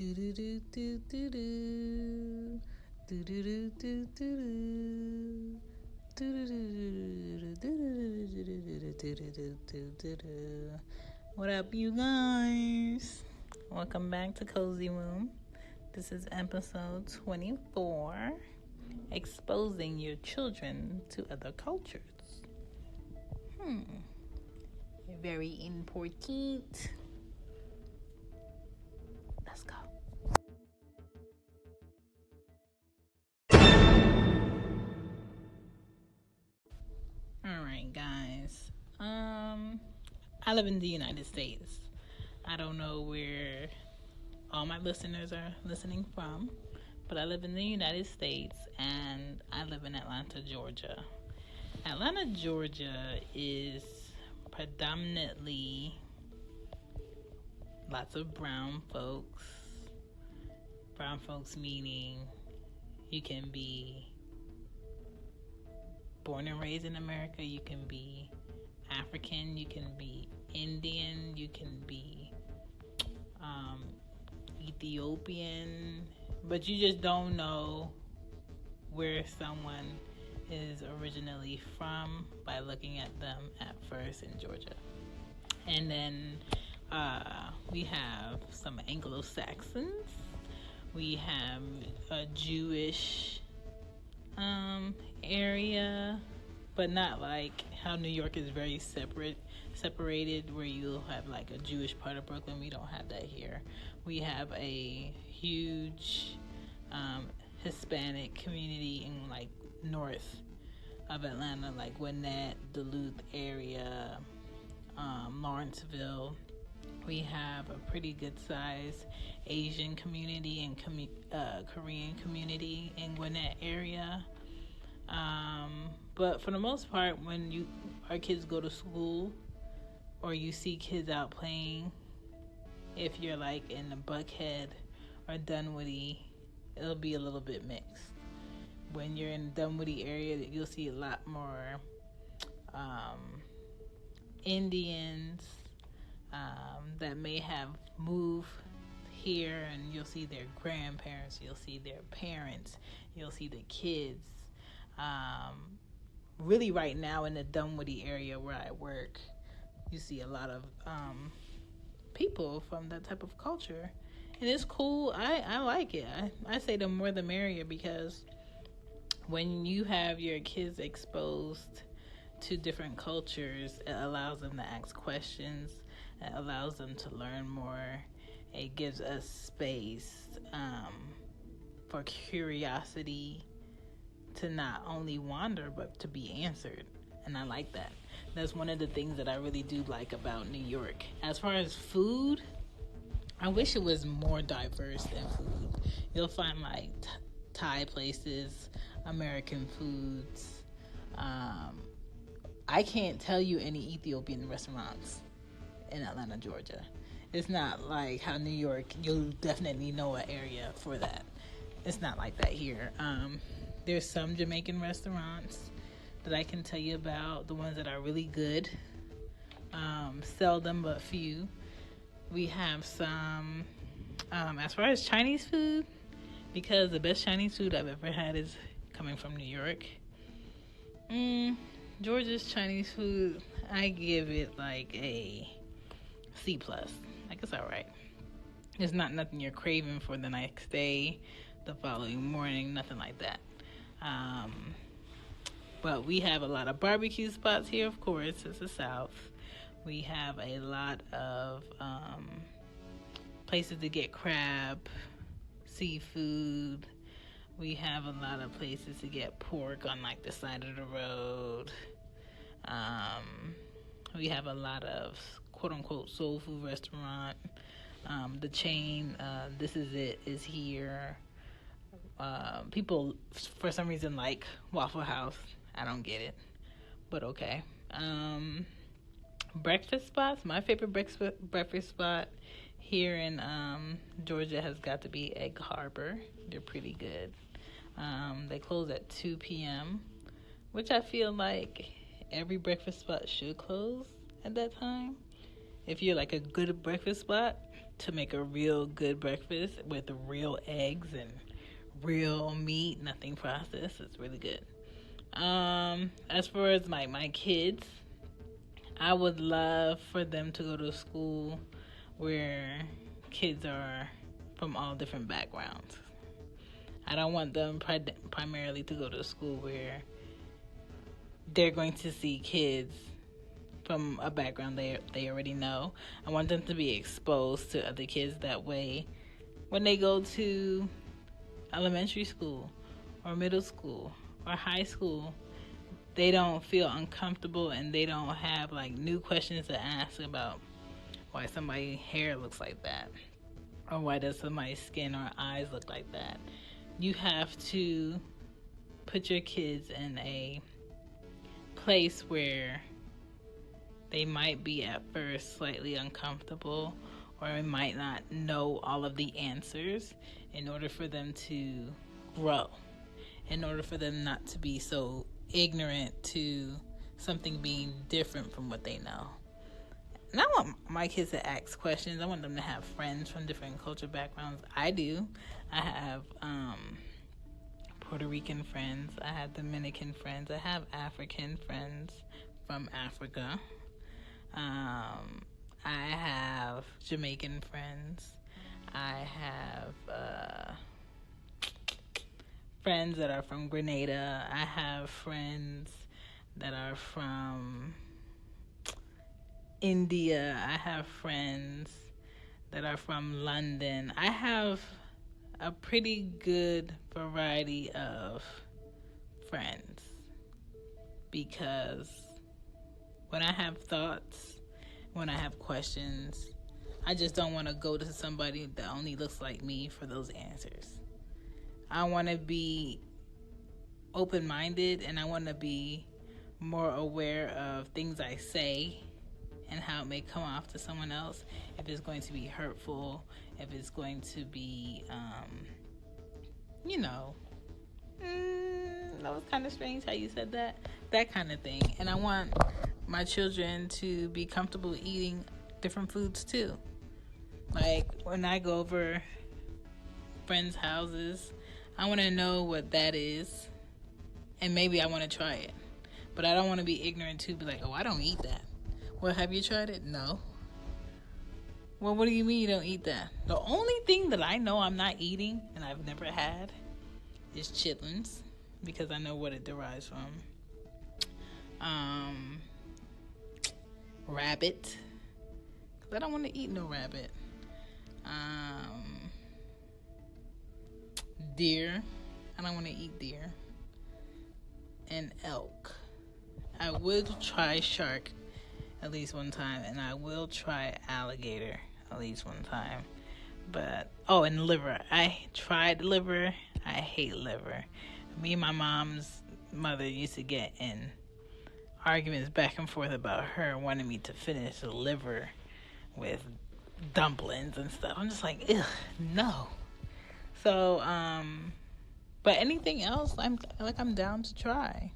What up, you guys? Welcome back to Cozy Room. This is episode 24, exposing your children to other cultures. Very important. Let's go. Alright, guys. I live in the United States. I don't know where all my listeners are listening from, but I live in the United States and I live in Atlanta, Georgia. Atlanta, Georgia is predominantly lots of brown folks. Brown folks meaning you can be born and raised in America, you can be African, you can be Indian, you can be Ethiopian, but you just don't know where someone is originally from by looking at them at first in Georgia. And then we have some Anglo-Saxons, we have a Jewish area, but not like how New York is very separated, where you'll have like a Jewish part of Brooklyn. We don't have that here. We have a huge Hispanic community in like north of Atlanta, like Gwinnett, Duluth area, Lawrenceville. We have a pretty good size Asian community and Korean community in Gwinnett area. But for the most part, when our kids go to school or you see kids out playing, if you're like in the Buckhead or Dunwoody, it'll be a little bit mixed. When you're in the Dunwoody area, you'll see a lot more Indians that may have moved here, and you'll see their grandparents, you'll see their parents, you'll see the kids. Really right now in the Dunwoody area where I work, you see a lot of people from that type of culture, and it's cool. I like it. I say the more the merrier, because when you have your kids exposed to different cultures, it allows them to ask questions, it allows them to learn more, it gives us space for curiosity to not only wander but to be answered, and I like that. That's one of the things that I really do like about New York. As far as food, I wish it was more diverse than food. You'll find like Thai places, American foods. I can't tell you any Ethiopian restaurants in Atlanta, Georgia. It's not like how New York, you'll definitely know an area for that. It's not like that here. There's some Jamaican restaurants that I can tell you about, the ones that are really good. Seldom but few. We have some, as far as Chinese food, because the best Chinese food I've ever had is coming from New York. Georgia's Chinese food, I give it like a C+. Like, it's alright. It's not nothing you're craving for the next day, the following morning, nothing like that. But we have a lot of barbecue spots here, of course. It's the South. We have a lot of places to get crab, seafood. We have a lot of places to get pork on like the side of the road. We have a lot of quote-unquote soul food restaurant. The chain, This Is It, is here. People, for some reason, like Waffle House. I don't get it, but okay. Breakfast spots. My favorite breakfast spot here in Georgia has got to be Egg Harbor. They're pretty good. They close at 2 p.m., which I feel like every breakfast spot should close at that time. if you're like a good breakfast spot, to make a real good breakfast with real eggs and real meat, nothing processed. It's really good. As far as my kids, I would love for them to go to a school where kids are from all different backgrounds. I don't want them primarily to go to a school where they're going to see kids from a background they already know. I want them to be exposed to other kids. That way, when they go to elementary school or middle school or high school, they don't feel uncomfortable and they don't have like new questions to ask about why somebody's hair looks like that, or why does somebody's skin or eyes look like that. You have to put your kids in a place where they might be at first slightly uncomfortable, or they might not know all of the answers, in order for them to grow, in order for them not to be so ignorant to something being different from what they know. And I want my kids to ask questions. I want them to have friends from different culture backgrounds. I do. I have Puerto Rican friends. I have Dominican friends. I have African friends from Africa. I have Jamaican friends. I have friends that are from Grenada. I have friends that are from India. I have friends that are from London. I have a pretty good variety of friends, because when I have thoughts, when I have questions, I just don't want to go to somebody that only looks like me for those answers. I want to be open-minded, and I want to be more aware of things I say and how it may come off to someone else. If it's going to be hurtful, if it's going to be, that was kind of strange how you said that kind of thing. And I want my children to be comfortable eating different foods too. Like when I go over friends' houses, I want to know what that is, and maybe I want to try it. But I don't want to be ignorant to be like, oh, I don't eat that. Well, have you tried it? No. Well, what do you mean you don't eat that? The only thing that I know I'm not eating, and I've never had, is chitlins, because I know what it derives from. Rabbit, because I don't want to eat no rabbit. Deer, I don't want to eat deer. And elk. I would try shark at least one time, and I will try alligator at least one time. But and liver. I tried liver. I hate liver. Me and my mom's mother used to get in arguments back and forth about her wanting me to finish the liver with dumplings and stuff. I'm just like, ugh, no. So, but anything else, I'm down to try.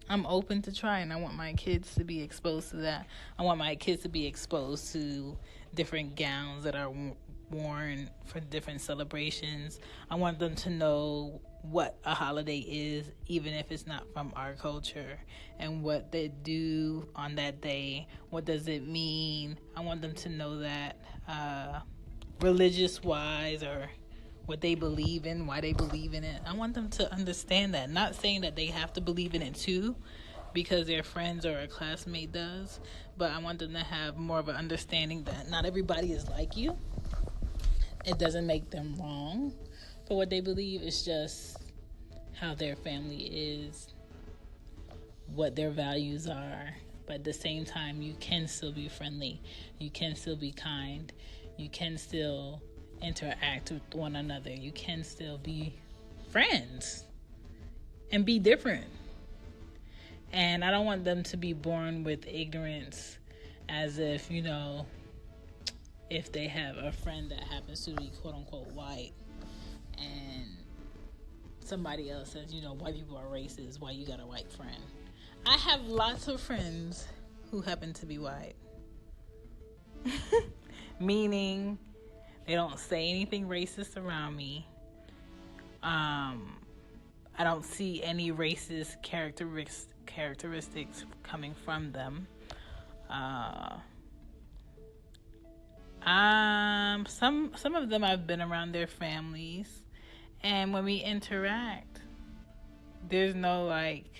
I'm open to trying. I want my kids to be exposed to that. I want my kids to be exposed to different gowns that are worn for different celebrations. I want them to know what a holiday is, even if it's not from our culture, and what they do on that day. What does it mean? I want them to know that religious-wise, or what they believe in, why they believe in it. I want them to understand that. Not saying that they have to believe in it too, because their friends or a classmate does, but I want them to have more of an understanding that not everybody is like you. It doesn't make them wrong for what they believe. It's just how their family is, what their values are. But at the same time, you can still be friendly. You can still be kind. You can still interact with one another. You can still be friends and be different. And I don't want them to be born with ignorance, as if, if they have a friend that happens to be quote unquote white, and somebody else says, white people are racist, why you got a white friend? I have lots of friends who happen to be white. meaning they don't say anything racist around me. I don't see any racist characteristics coming from them. Some of them I've been around their families, and when we interact, there's no like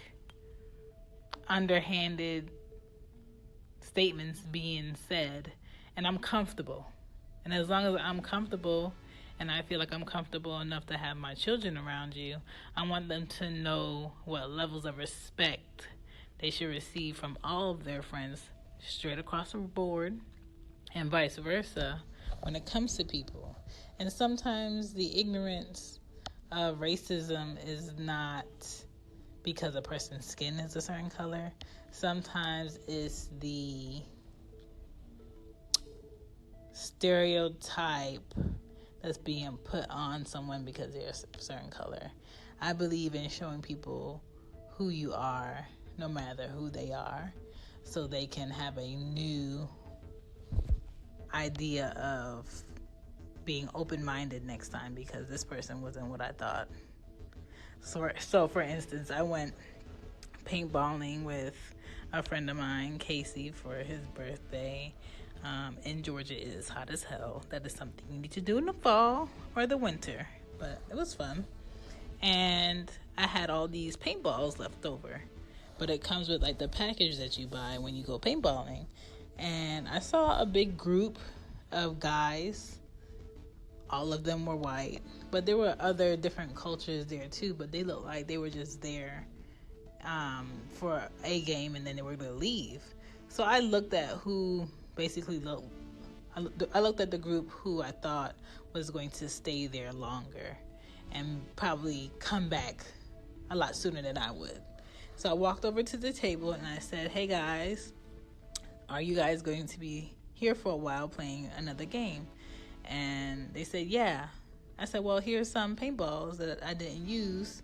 underhanded statements being said, and I'm comfortable. And as long as I'm comfortable, and I feel like I'm comfortable enough to have my children around you, I want them to know what levels of respect they should receive from all of their friends straight across the board, and vice versa when it comes to people. And sometimes the ignorance of racism is not because a person's skin is a certain color. Sometimes it's the stereotype that's being put on someone because they're a certain color. I believe in showing people who you are, no matter who they are, so they can have a new idea of being open-minded next time, because this person wasn't what I thought. So for instance, I went paintballing with a friend of mine, Casey, for his birthday. In Georgia, it is hot as hell. That is something you need to do in the fall or the winter, but it was fun. And I had all these paintballs left over, but it comes with like the package that you buy when you go paintballing. And I saw a big group of guys. All of them were white, but there were other different cultures there too, but they looked like they were just there for a game, and then they were going to leave. So I looked at who basically I looked at the group who I thought was going to stay there longer and probably come back a lot sooner than I would. So I walked over to the table and I said, "Hey guys, are you guys going to be here for a while playing another game?" And they said, "Yeah." I said, "Well, here's some paintballs that I didn't use.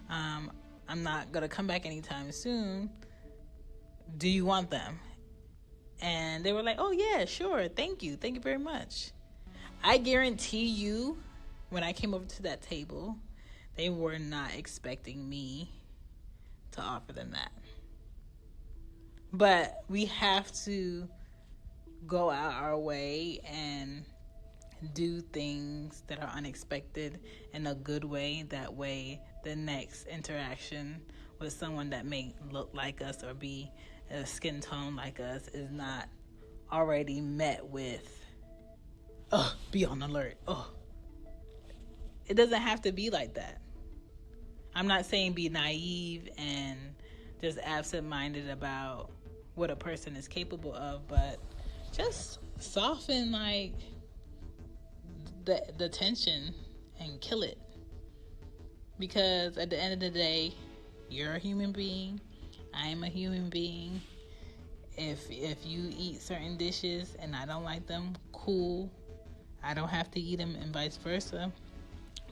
I'm not going to come back anytime soon. Do you want them?" And they were like, "Oh, yeah, sure. Thank you. Thank you very much." I guarantee you, when I came over to that table, they were not expecting me to offer them that. But we have to go out our way and do things that are unexpected in a good way. That way, the next interaction with someone that may look like us or be a skin tone like us is not already met with, "Oh, be on alert." Oh, it doesn't have to be like that. I'm not saying be naive and just absent-minded about what a person is capable of, but just soften like the tension and kill it. Because at the end of the day, you're a human being. I am a human being. If you eat certain dishes and I don't like them, cool. I don't have to eat them, and vice versa.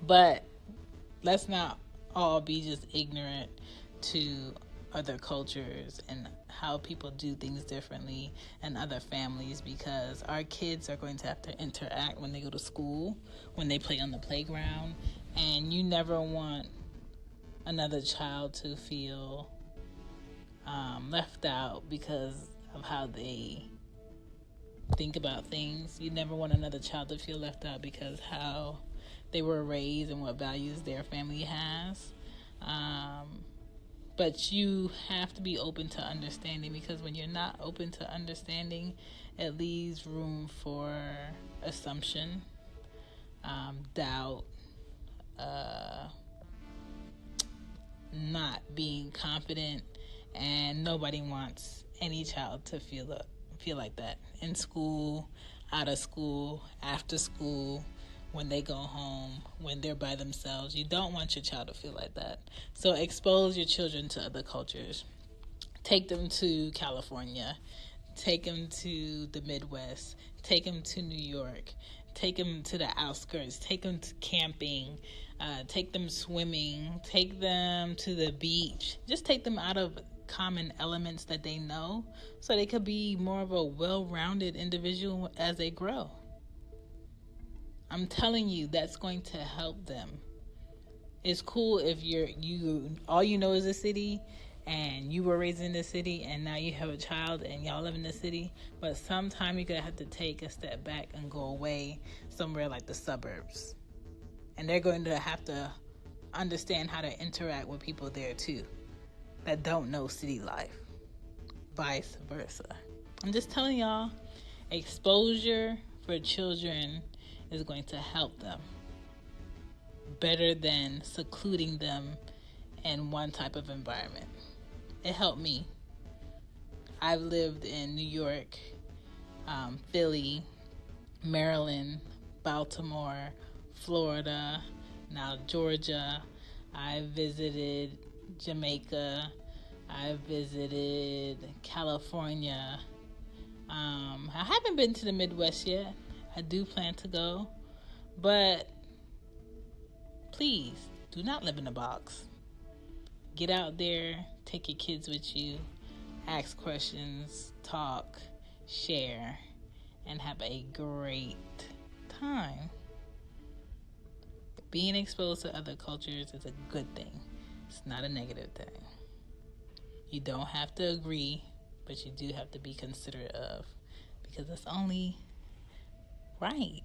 But let's not all be just ignorant to other cultures and how people do things differently and other families, because our kids are going to have to interact when they go to school, when they play on the playground, and you never want another child to feel left out because of how they think about things. You never want another child to feel left out because how they were raised and what values their family has. But you have to be open to understanding, because when you're not open to understanding, it leaves room for assumption, doubt, not being confident, and nobody wants any child to feel like that in school, out of school, after school, when they go home, when they're by themselves. You don't want your child to feel like that. So expose your children to other cultures. Take them to California. Take them to the Midwest. Take them to New York. Take them to the outskirts. Take them to camping. Take them swimming. Take them to the beach. Just take them out of common elements that they know, so they could be more of a well-rounded individual as they grow. I'm telling you, that's going to help them. It's cool if you all you know is the city and you were raised in the city and now you have a child and y'all live in the city, but sometime you're going to have to take a step back and go away somewhere like the suburbs. And they're going to have to understand how to interact with people there too that don't know city life. Vice versa. I'm just telling y'all, exposure for children is going to help them better than secluding them in one type of environment. It helped me. I've lived in New York, Philly, Maryland, Baltimore, Florida, now Georgia. I visited Jamaica. I visited California. I haven't been to the Midwest yet. I do plan to go. But please, do not live in a box. Get out there, take your kids with you, ask questions, talk, share, and have a great time. Being exposed to other cultures is a good thing. It's not a negative thing. You don't have to agree, but you do have to be considerate of, because it's only right.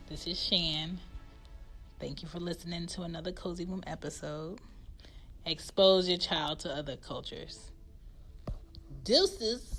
This is Shan. Thank you for listening to another Cozy Womb episode. Expose your child to other cultures. Deuces.